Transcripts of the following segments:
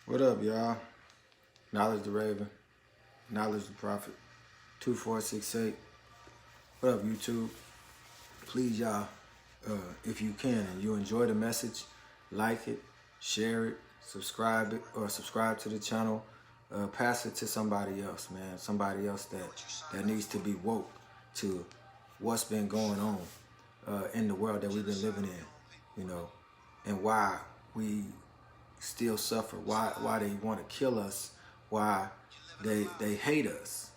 What up, y'all? Knowledge the Raven, Knowledge the Prophet, 2468. What up, YouTube? Please, y'all, if you can and you enjoy the message, like it, share it, subscribe to the channel. Pass it to somebody else, man. Somebody else that needs to be woke to what's been going on in the world that we've been living in, and why we still suffer, why they want to kill us, why they hate us,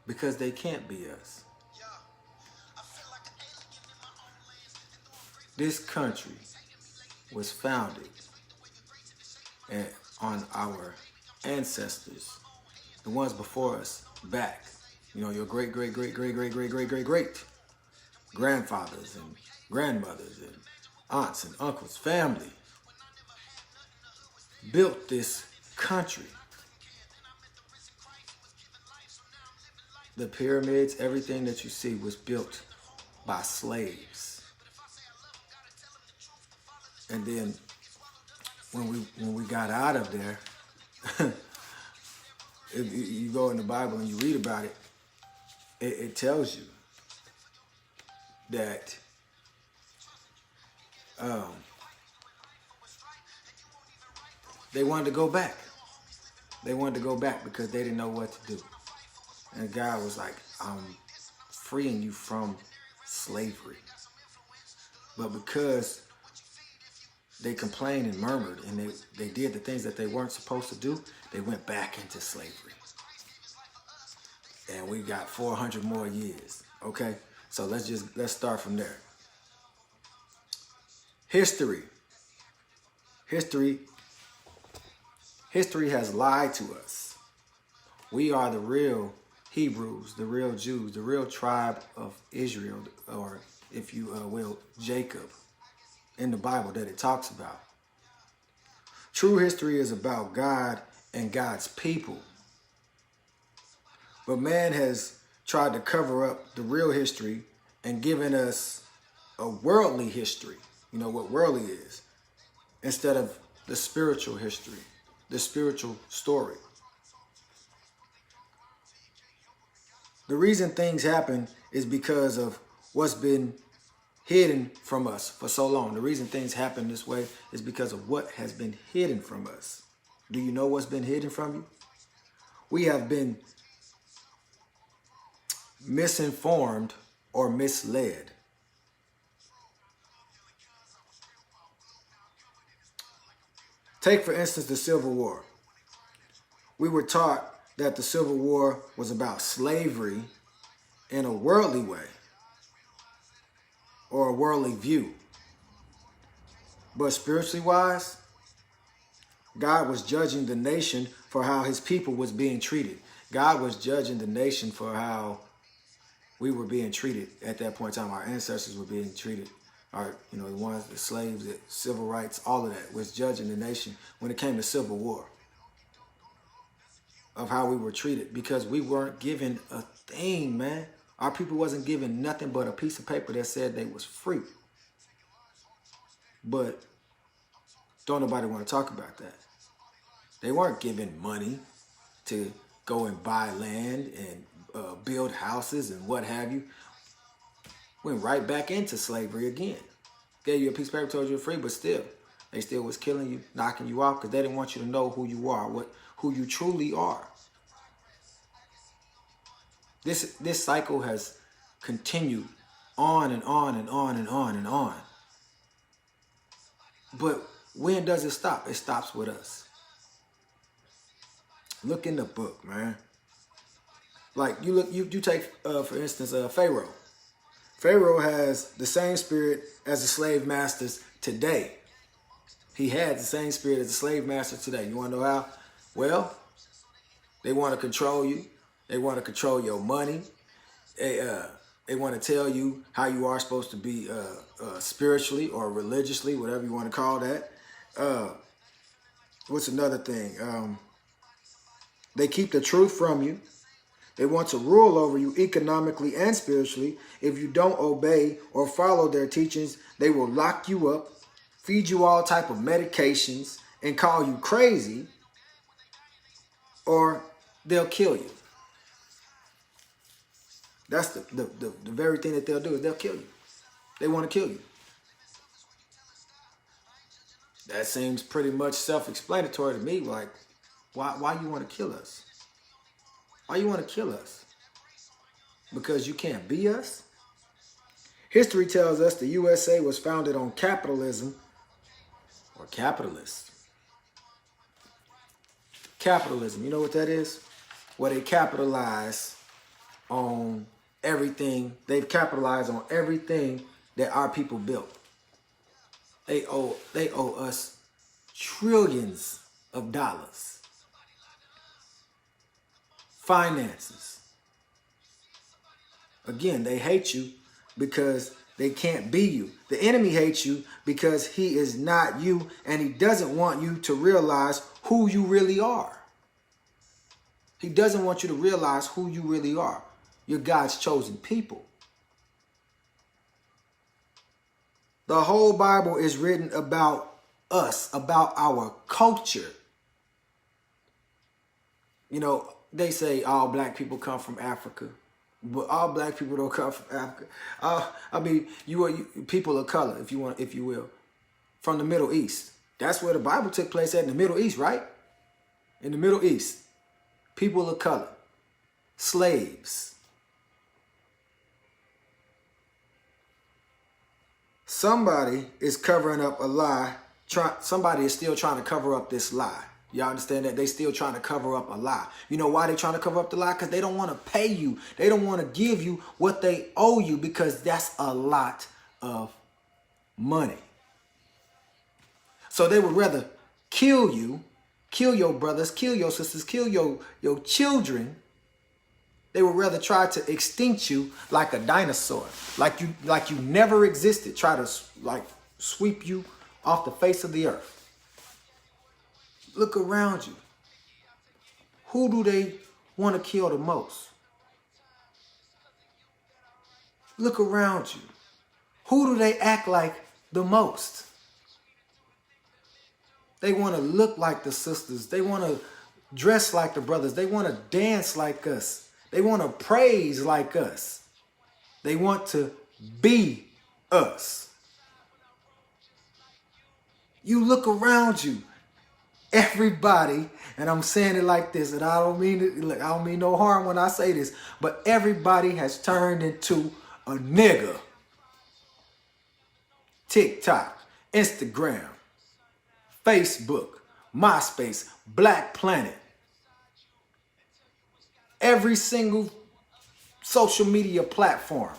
because they can't be us. This country was founded on our ancestors, the ones before us, back. Your great grandfathers and grandmothers and aunts and uncles, family built this country. The pyramids, everything that you see was built by slaves. And then when we got out of there, if you go in the Bible and you read about it, it tells you that they wanted to go back. They wanted to go back because they didn't know what to do. And God was like, I'm freeing you from slavery. But because they complained and murmured and they did the things that they weren't supposed to do, they went back into slavery. And we got 400 more years, okay? So let's start from there. History has lied to us. We are the real Hebrews, the real Jews, the real tribe of Israel, or if you will, Jacob, in the Bible that it talks about. True history is about God and God's people. But man has tried to cover up the real history and given us a worldly history, what worldly is, instead of the spiritual history, the spiritual story. The reason things happen is because of what's been hidden from us for so long. The reason things happen this way is because of what has been hidden from us. Do you know what's been hidden from you? We have been misinformed or misled. Take, for instance, the Civil War. We were taught that the Civil War was about slavery in a worldly way or a worldly view. But spiritually wise, God was judging the nation for how his people was being treated. God was judging the nation for how we were being treated at that point in time. Our ancestors were being treated. The slaves, the civil rights, all of that was judging the nation when it came to Civil War, of how we were treated, because we weren't given a thing, man. Our people wasn't given nothing but a piece of paper that said they was free. But don't nobody want to talk about that. They weren't given money to go and buy land and build houses and what have you. Went right back into slavery again. Gave you a piece of paper, told you you're free, but still, they still was killing you, knocking you out, because they didn't want you to know who you are, who you truly are. This cycle has continued on and on and on and on and on. But when does it stop? It stops with us. Look in the book, man. Like you take for instance Pharaoh. Pharaoh has the same spirit as the slave masters today. He had the same spirit as the slave master today. You want to know how? Well, they want to control you. They want to control your money. They want to tell you how you are supposed to be spiritually or religiously, whatever you want to call that. What's another thing? They keep the truth from you. They want to rule over you economically and spiritually. If you don't obey or follow their teachings, they will lock you up, feed you all type of medications, and call you crazy or they'll kill you. That's the very thing that they'll do is they'll kill you. They want to kill you. That seems pretty much self-explanatory to me. Like, why you want to kill us? Why you want to kill us? Because you can't be us? History tells us the USA was founded on capitalism or capitalists. Capitalism, you know what that is? Where they capitalize on everything. They've capitalized on everything that our people built. They owe us trillions of dollars. Finances. Again, they hate you because they can't be you. The enemy hates you because he is not you, and he doesn't want you to realize who you really are. He doesn't want you to realize who you really are. You're God's chosen people. The whole Bible is written about us, about our culture. You know, they say all black people come from Africa. But all black people don't come from Africa. I mean, you are people of color, if you will, from the Middle East. That's where the Bible took place at, in the Middle East, right? In the Middle East, people of color, slaves. Somebody is covering up a lie. Somebody is still trying to cover up this lie. Y'all understand that? They still trying to cover up a lie. You know why they trying to cover up the lie? Because they don't want to pay you. They don't want to give you what they owe you, because that's a lot of money. So they would rather kill you, kill your brothers, kill your sisters, kill your children. They would rather try to extinct you like a dinosaur, like you never existed. Try to like sweep you off the face of the earth. Look around you. Who do they want to kill the most? Look around you. Who do they act like the most? They want to look like the sisters. They want to dress like the brothers. They want to dance like us. They want to praise like us. They want to be us. You look around you. Everybody, and I'm saying it like this, and I don't mean no harm when I say this, but everybody has turned into a nigga. TikTok, Instagram, Facebook, MySpace, Black Planet. Every single social media platform.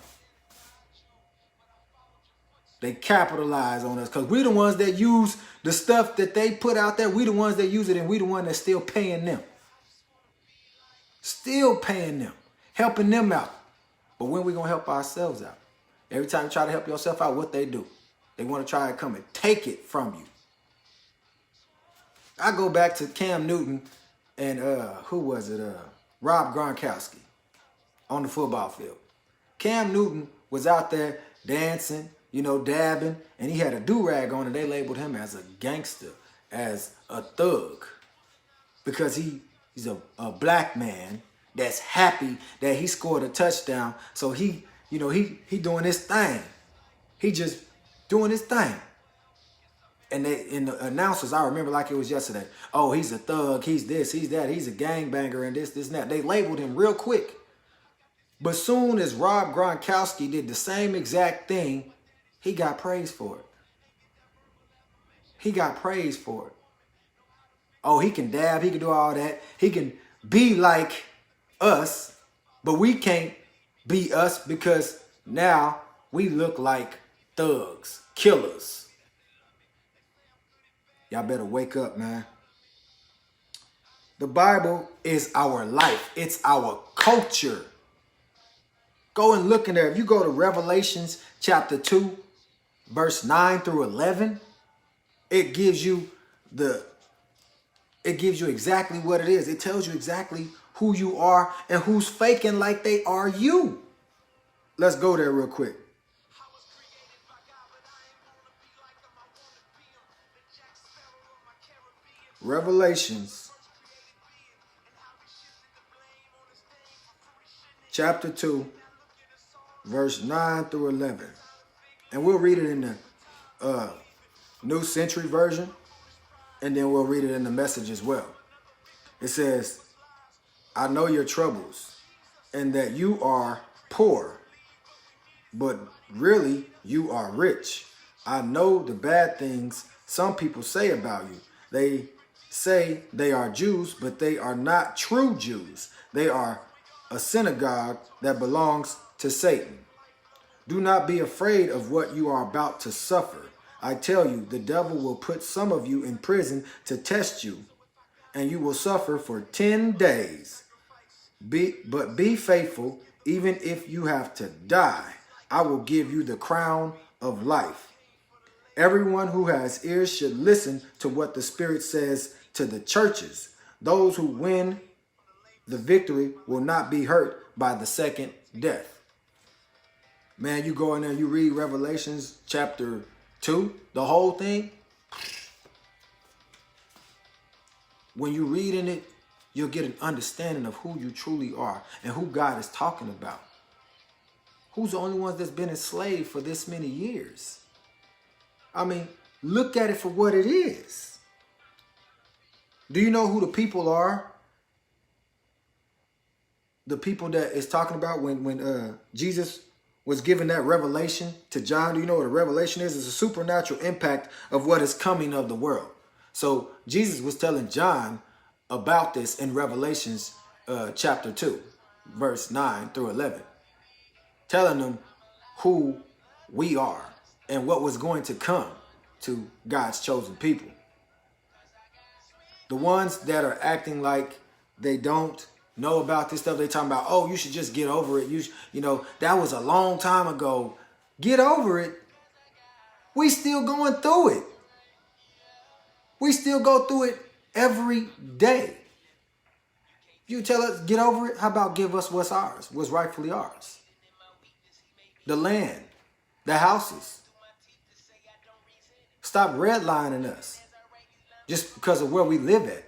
They capitalize on us because we the ones that use the stuff that they put out there. We the ones that use it, and we the one that's still paying them. Still paying them. Helping them out. But when we going to help ourselves out? Every time you try to help yourself out, what they do? They want to try to come and take it from you. I go back to Cam Newton and who was it? Rob Gronkowski on the football field. Cam Newton was out there dancing, you know, dabbing, and he had a do-rag on, and they labeled him as a gangster, as a thug, because he's a black man that's happy that he scored a touchdown. So he doing his thing. He just doing his thing. And the announcers, I remember like it was yesterday. Oh, he's a thug. He's this. He's that. He's a gangbanger and this, and that. They labeled him real quick. But soon as Rob Gronkowski did the same exact thing, he got praised for it. He got praised for it. Oh, he can dab. He can do all that. He can be like us, but we can't be us because now we look like thugs, killers. Y'all better wake up, man. The Bible is our life. It's our culture. Go and look in there. If you go to Revelations chapter 2, verse 9 through 11, it gives you exactly what it is. It tells you exactly who you are and who's faking like they are you. Let's go there real quick. Revelations chapter 2, verse 9 through 11. And we'll read it in the New Century Version, and then we'll read it in the Message as well. It says, I know your troubles, and that you are poor, but really you are rich. I know the bad things some people say about you. They say they are Jews, but they are not true Jews. They are a synagogue that belongs to Satan. Do not be afraid of what you are about to suffer. I tell you, the devil will put some of you in prison to test you, and you will suffer for 10 days. But be faithful, even if you have to die. I will give you the crown of life. Everyone who has ears should listen to what the Spirit says to the churches. Those who win the victory will not be hurt by the second death. Man, you go in there, you read Revelations chapter 2, the whole thing. When you read in it, you'll get an understanding of who you truly are and who God is talking about. Who's the only ones that's been enslaved for this many years? I mean, look at it for what it is. Do you know who the people are? The people that is talking about when Jesus was given that revelation to John. Do you know what a revelation is? It's a supernatural impact of what is coming of the world. So Jesus was telling John about this in Revelations chapter 2, verse 9 through 11. Telling them who we are and what was going to come to God's chosen people. The ones that are acting like they don't know about this stuff, they talking about, oh, you should just get over it. You know, that was a long time ago. Get over it. We still going through it. We still go through it every day. You tell us, get over it. How about give us what's ours, what's rightfully ours? The land, the houses. Stop redlining us just because of where we live at.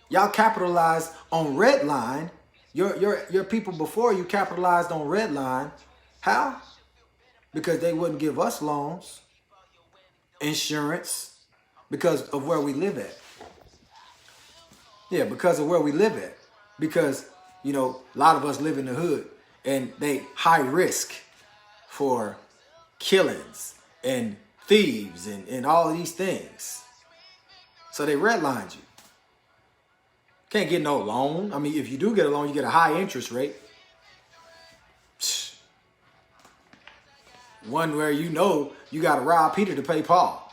Y'all capitalized on redline. Your people before you capitalized on redline. How? Because they wouldn't give us loans, insurance, because of where we live at. Yeah, because of where we live at. Because, you know, a lot of us live in the hood and they high risk for killings and thieves and all of these things. So they redlined you. Can't get no loan. I mean, if you do get a loan, you get a high interest rate. One where you know you got to rob Peter to pay Paul.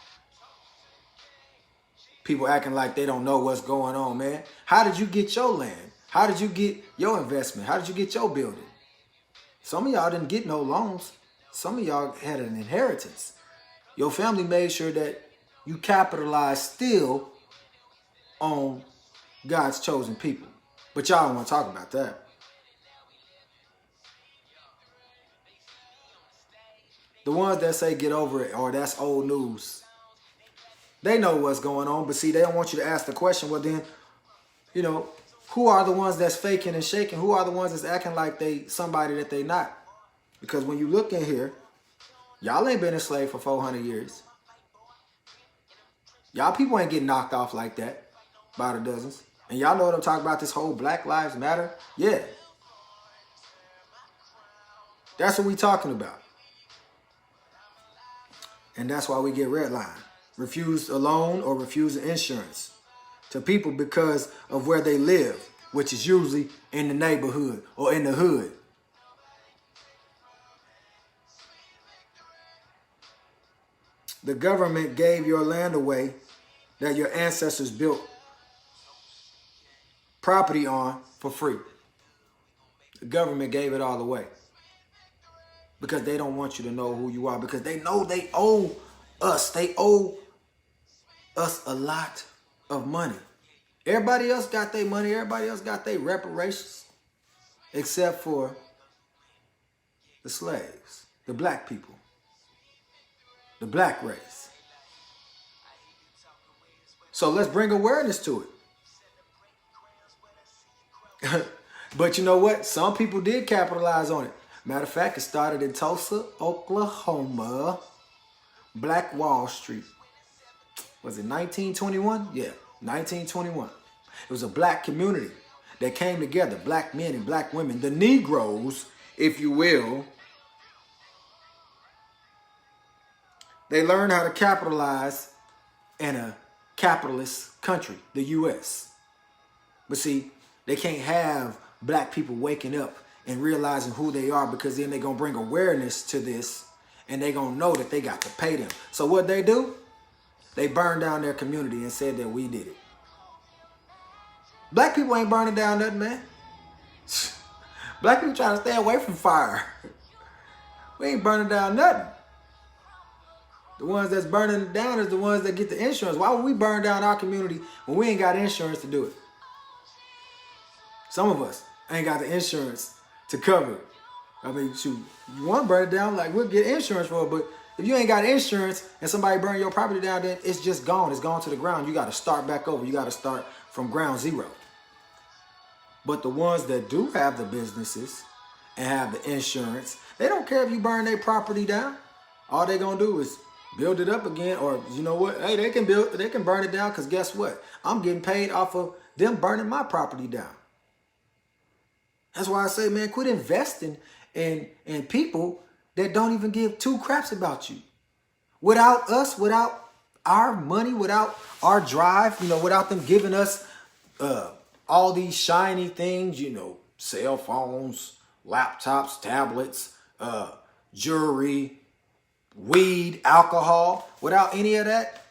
People acting like they don't know what's going on, man. How did you get your land? How did you get your investment? How did you get your building? Some of y'all didn't get no loans. Some of y'all had an inheritance. Your family made sure that you capitalized still on God's chosen people. But y'all don't want to talk about that. The ones that say get over it or that's old news, they know what's going on. But see, they don't want you to ask the question. Well, then, you know, who are the ones that's faking and shaking? Who are the ones that's acting like they somebody that they not? Because when you look in here, y'all ain't been enslaved for 400 years. Y'all people ain't getting knocked off like that by the dozens. And y'all know what I'm talking about, this whole Black Lives Matter? Yeah. That's what we talking about. And that's why we get redlined. Refused a loan or refuse insurance to people because of where they live, which is usually in the neighborhood or in the hood. The government gave your land away that your ancestors built property on for free. The government gave it all away because they don't want you to know who you are, because they know they owe us. They owe us a lot of money. Everybody else got their money. Everybody else got their reparations, except for the slaves, the black people, the black race. So let's bring awareness to it. But you know what? Some people did capitalize on it. Matter of fact, it started in Tulsa, Oklahoma. Black Wall Street. Was it 1921? Yeah, 1921. It was a black community that came together, black men and black women, the Negroes, if you will. They learned how to capitalize in a capitalist country, the U.S. But see, they can't have black people waking up and realizing who they are, because then they're going to bring awareness to this and they're going to know that they got to pay them. So what they do? They burned down their community and said that we did it. Black people ain't burning down nothing, man. Black people trying to stay away from fire. We ain't burning down nothing. The ones that's burning it down is the ones that get the insurance. Why would we burn down our community when we ain't got insurance to do it? Some of us ain't got the insurance to cover it. I mean, shoot, you want to burn it down, like, we'll get insurance for it, but if you ain't got insurance and somebody burn your property down, then it's just gone. It's gone to the ground. You got to start back over. You got to start from ground zero. But the ones that do have the businesses and have the insurance, they don't care if you burn their property down. All they going to do is build it up again, or you know what? Hey, they can burn it down, because guess what? I'm getting paid off of them burning my property down. That's why I say, man, quit investing in people that don't even give two craps about you. Without us, without our money, without our drive, without them giving us all these shiny things, cell phones, laptops, tablets, jewelry, weed, alcohol. Without any of that,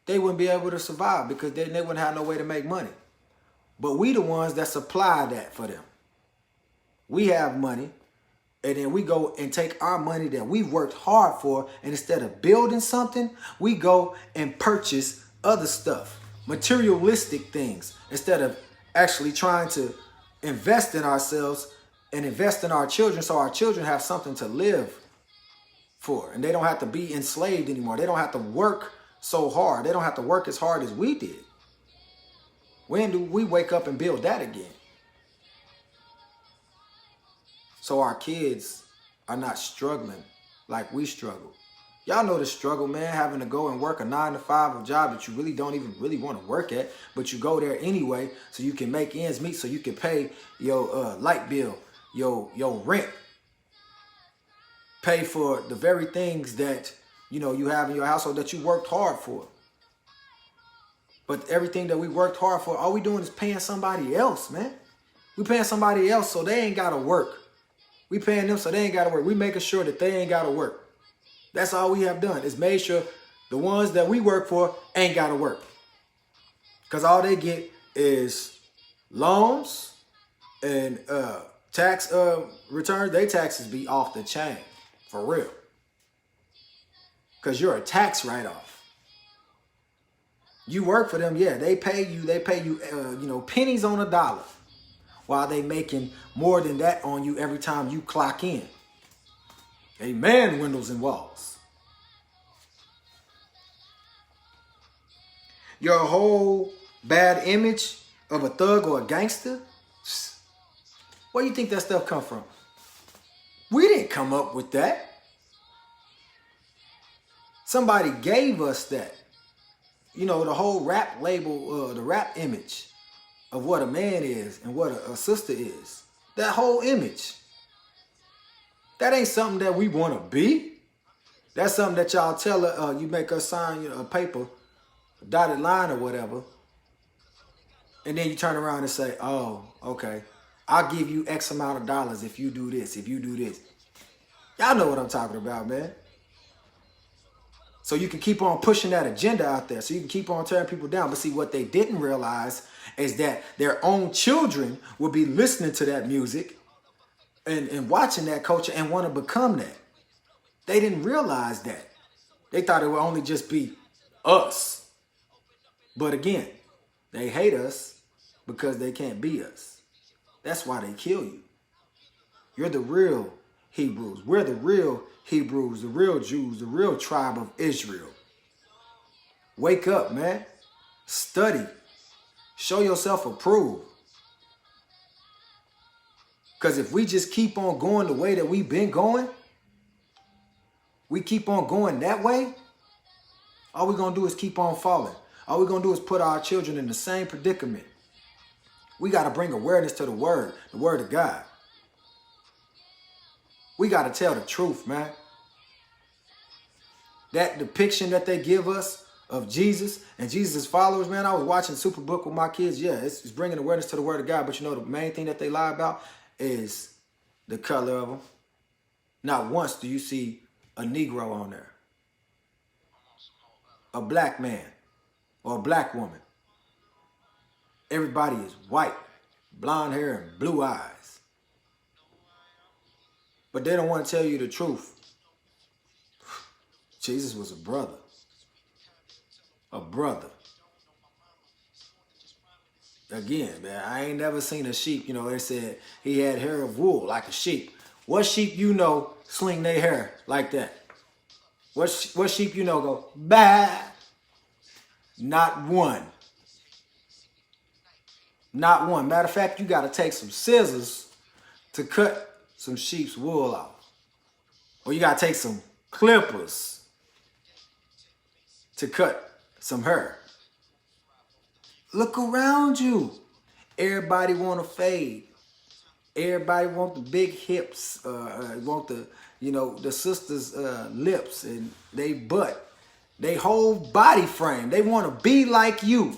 they wouldn't be able to survive, because they wouldn't have no way to make money. But we the ones that supply that for them. We have money, and then we go and take our money that we've worked hard for, and instead of building something, we go and purchase other stuff, materialistic things, instead of actually trying to invest in ourselves and invest in our children, so our children have something to live for, and they don't have to be enslaved anymore. They don't have to work so hard. They don't have to work as hard as we did. When do we wake up and build that again? So our kids are not struggling like we struggle. Y'all know the struggle, man, having to go and work a 9-to-5 job that you really don't even really want to work at, but you go there anyway so you can make ends meet, so you can pay your light bill, your rent, pay for the very things that you have in your household that you worked hard for. But everything that we worked hard for, all we doing is paying somebody else, man. We paying somebody else so they ain't got to work. We paying them so they ain't got to work. We making sure that they ain't got to work. That's all we have done, is made sure the ones that we work for ain't got to work. Because all they get is loans and tax returns. Their taxes be off the chain, for real. Because you're a tax write-off. You work for them, yeah, they pay you, pennies on a dollar, while they making more than that on you every time you clock in. Amen, windows and walls. Your whole bad image of a thug or a gangster, where do you think that stuff come from? We didn't come up with that. Somebody gave us that. The whole rap label, the rap image of what a man is and what a sister is. That whole image. That ain't something that we want to be. That's something that y'all tell you make us sign a paper, a dotted line or whatever. And then you turn around and say, oh, okay, I'll give you X amount of dollars if you do this, if you do this. Y'all know what I'm talking about, man. So you can keep on pushing that agenda out there. So you can keep on tearing people down. But see, what they didn't realize is that their own children will be listening to that music and watching that culture and want to become that. They didn't realize that. They thought it would only just be us. But again, they hate us because they can't be us. That's why they kill you. You're the real Hebrews. We're the real Hebrews, the real Jews, the real tribe of Israel. Wake up, man. Study. Show yourself approved. Because if we just keep on going the way that we've been going, we keep on going that way, all we're going to do is keep on falling. All we're going to do is put our children in the same predicament. We got to bring awareness to the word of God. We got to tell the truth, man. That depiction that they give us of Jesus and Jesus' followers, man, I was watching Superbook with my kids. Yeah, it's bringing awareness to the word of God. But you know, the main thing that they lie about is the color of them. Not once do you see a Negro on there, a black man or a black woman. Everybody is white, blonde hair and blue eyes. But they don't want to tell you the truth. Jesus was a brother. A brother. Again, man, I ain't never seen a sheep, you know, they said he had hair of wool like a sheep. What sheep you know sling their hair like that? What sheep you know go, bah? Not one. Not one. Matter of fact, you got to take some scissors to cut some sheep's wool off. Or you got to take some clippers to cut some hair. Look around you. Everybody want to fade. Everybody want the big hips. Want the, you know, the sisters' lips and they butt. They whole body frame. They want to be like you,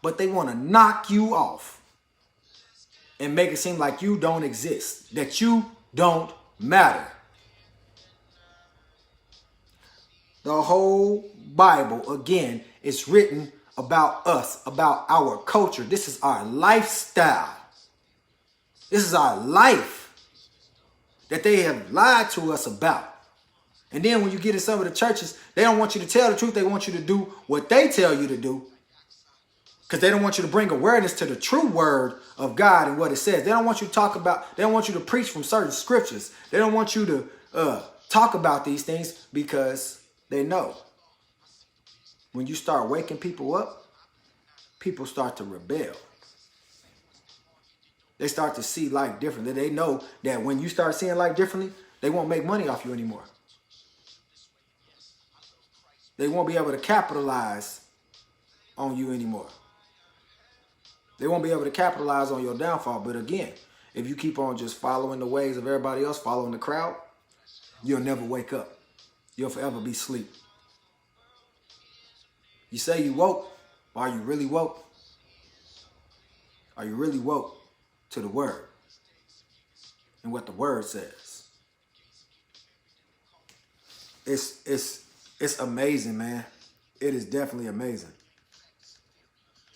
but they want to knock you off and make it seem like you don't exist, that you don't matter. The whole Bible, again, is written about us, about our culture. This is our lifestyle. This is our life that they have lied to us about. And then when you get in some of the churches, they don't want you to tell the truth. They want you to do what they tell you to do. Because they don't want you to bring awareness to the true word of God and what it says. They don't want you to talk about, they don't want you to preach from certain scriptures. They don't want you to talk about these things because they know when you start waking people up, people start to rebel. They start to see life differently. They know that when you start seeing life differently, they won't make money off you anymore. They won't be able to capitalize on you anymore. They won't be able to capitalize on your downfall. But again, if you keep on just following the ways of everybody else, following the crowd, you'll never wake up. You'll forever be asleep. You say you woke, but are you really woke? Are you really woke to the word and what the word says? It's amazing, man. It is definitely amazing.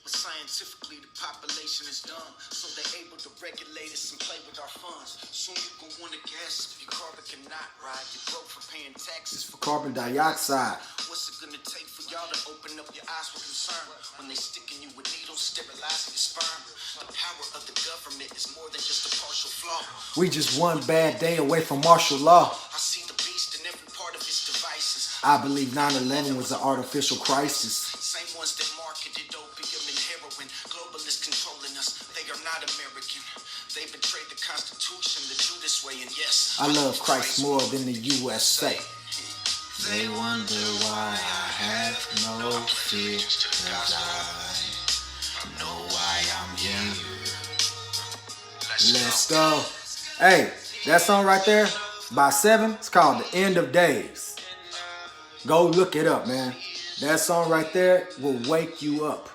Scientifically, the population is dumb, so they're able to regulate us and play with our funds. Soon you gon' want to guess if your carbon cannot ride. You broke for paying taxes for carbon dioxide. What's it gonna take for y'all to open up your eyes with concern when they sticking you with needles, sterilizing your sperm? The power of the government is more than just a partial flaw. We just one bad day away from martial law. I see the beast in every part of its devices. I believe 9/11 was an artificial crisis. Same ones that marketed opium and heroin. Globalists controlling us. They are not American. They betrayed the Constitution, the Judas way, and yes, I love Christ more than the USA. They wonder why I have no fear, 'cause I know why I'm here. Let's go. Hey, that song right there by Seven, it's called The End of Days. Go look it up, man. That song right there will wake you up.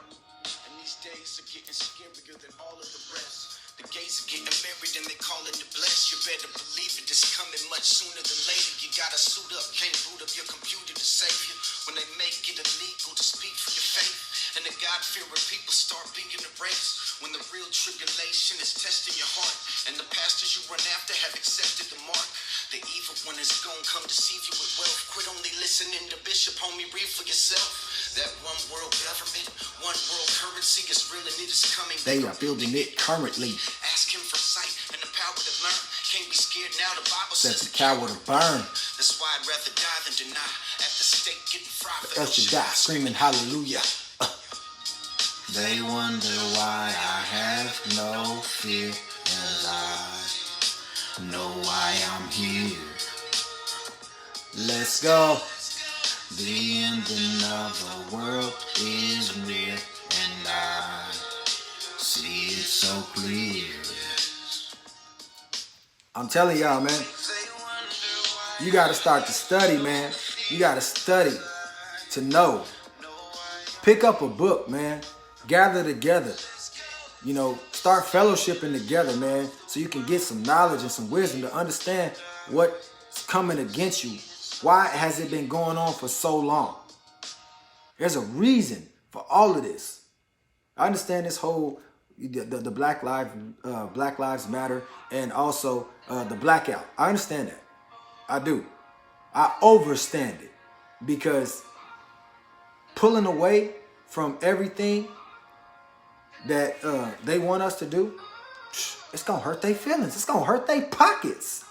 And these days are getting scarier than all of the rest. The gays are getting married and they call it the bless. You better believe it, it's coming much sooner than later. You gotta suit up, can't boot up your computer to save you. When they make it illegal to speak for your faith, and the God-fearing people start being erased. When the real tribulation is testing your heart, and the pastors you run after have accepted the mark. The evil one is gonna come deceive you with wealth. Quit only listening to Bishop, homie, read for yourself. That one world government, one world currency is real and it is coming. They are building it currently. Ask him for sight and the power to learn. Can't be scared now, the Bible Says says the coward to burn. That's why I'd rather die than deny. At the stake getting fried for Else you die screaming hallelujah. They wonder why I have no fear, as I know why I'm here. Let's go. The ending of the world is near, and I see it so clear. I'm telling y'all, man, you got to start to study, man. You got to study to know. Pick up a book, man. Gather together. You know, start fellowshipping together, man, so you can get some knowledge and some wisdom to understand what's coming against you. Why has it been going on for so long? There's a reason for all of this. I understand this whole the Black Lives Matter and also the blackout. I understand that. I do. I overstand it because pulling away from everything that they want us to do, it's gonna hurt their feelings. It's gonna hurt their pockets.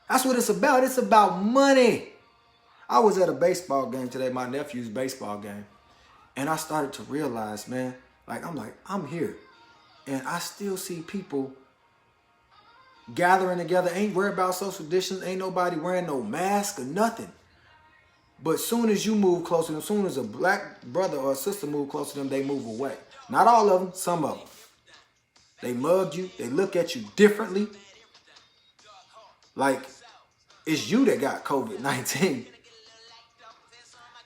That's what it's about. It's about money. I was at a baseball game today, my nephew's baseball game, and I started to realize, man, I'm here, and I still see people gathering together, ain't worried about social distance, ain't nobody wearing no mask or nothing. But soon as you move closer to them, soon as a black brother or sister move closer to them, they move away. Not all of them, some of them. They mug you, they look at you differently. Like, it's you that got COVID-19.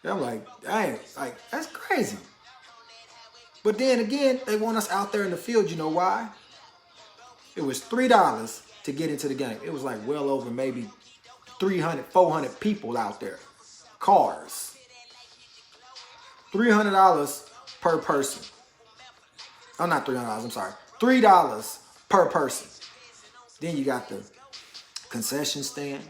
I'm like, dang, like, that's crazy. But then again, they want us out there in the field. You know why? It was $3 to get into the game. It was like well over maybe 300, 400 people out there. Cars. $300 per person. Oh, not $300, I'm sorry. $3 per person. Then you got the concession stand.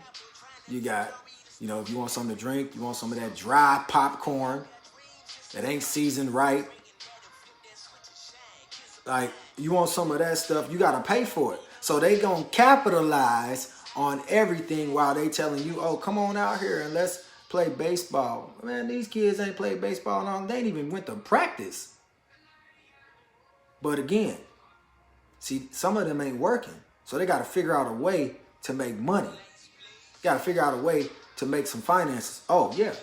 You got, you know, if you want something to drink, you want some of that dry popcorn that ain't seasoned right. Like, you want some of that stuff, you got to pay for it. So they going to capitalize on everything while they telling you, oh, come on out here and let's play baseball. Man, these kids ain't played baseball long. They ain't even went to practice. But again, see, some of them ain't working. So they got to figure out a way to make money. Got to figure out a way to make some finances. Oh, yeah.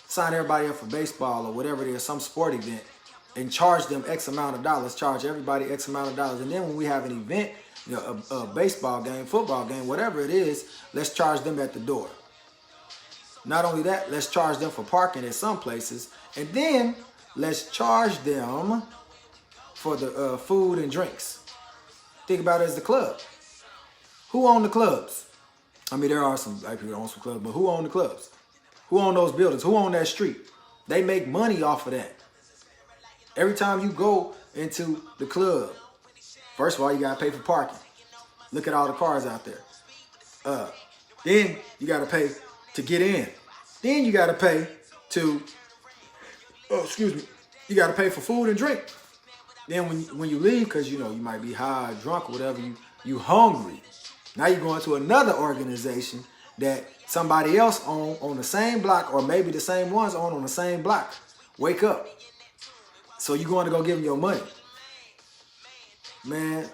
Sign everybody up for baseball or whatever it is, some sport event, and charge them X amount of dollars. Charge everybody X amount of dollars. And then when we have an event, you know, a baseball game, football game, whatever it is, let's charge them at the door. Not only that, let's charge them for parking at some places. And then let's charge them for the food and drinks. Think about it as the club. Who own the clubs? I mean, there are some black people that own some clubs, but who own the clubs? Who own those buildings? Who own that street? They make money off of that. Every time you go into the club, first of all, you got to pay for parking. Look at all the cars out there. Then you got to pay to get in. Then you got to pay to, you got to pay for food and drink. Then when you leave, because, you know, you might be high, drunk, or whatever, you hungry. Now you're going to another organization that somebody else on the same block, or maybe the same ones on the same block. Wake up. So you're going to go give them your money. Man,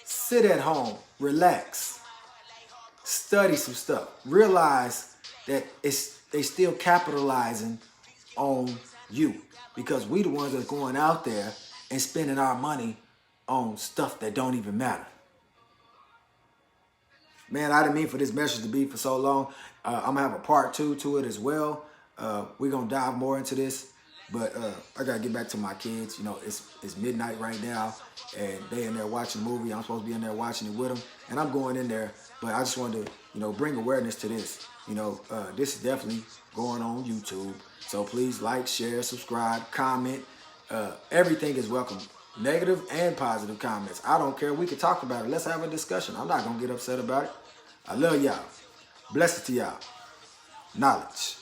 sit at home, relax, study some stuff. Realize that they still capitalizing on you, because we the ones that's going out there and spending our money on stuff that don't even matter. Man, I didn't mean for this message to be for so long. I'm going to have a part 2 to it as well. We're going to dive more into this. But I got to get back to my kids. You know, it's midnight right now, and they in there watching a movie. I'm supposed to be in there watching it with them. And I'm going in there. But I just wanted to, you know, bring awareness to this. You know, this is definitely going on YouTube. So please like, share, subscribe, comment. Everything is welcome. Negative and positive comments. I don't care. We can talk about it. Let's have a discussion. I'm not going to get upset about it. I love y'all. Blessed to y'all. Knowledge.